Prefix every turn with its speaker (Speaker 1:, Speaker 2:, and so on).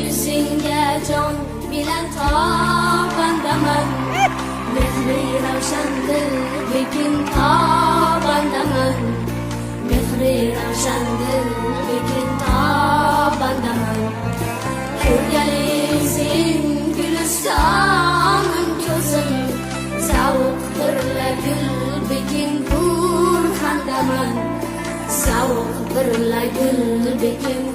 Speaker 1: yuzingga jon bilan tobandaman. Mehri ravshan dil bekin tobandaman. Mehri ravshan dil bekin tobandaman. Ko'rganing sen gulistonim ko'zim, zavuqdir gul bekin burhandaman. Zavuqdir gul bekin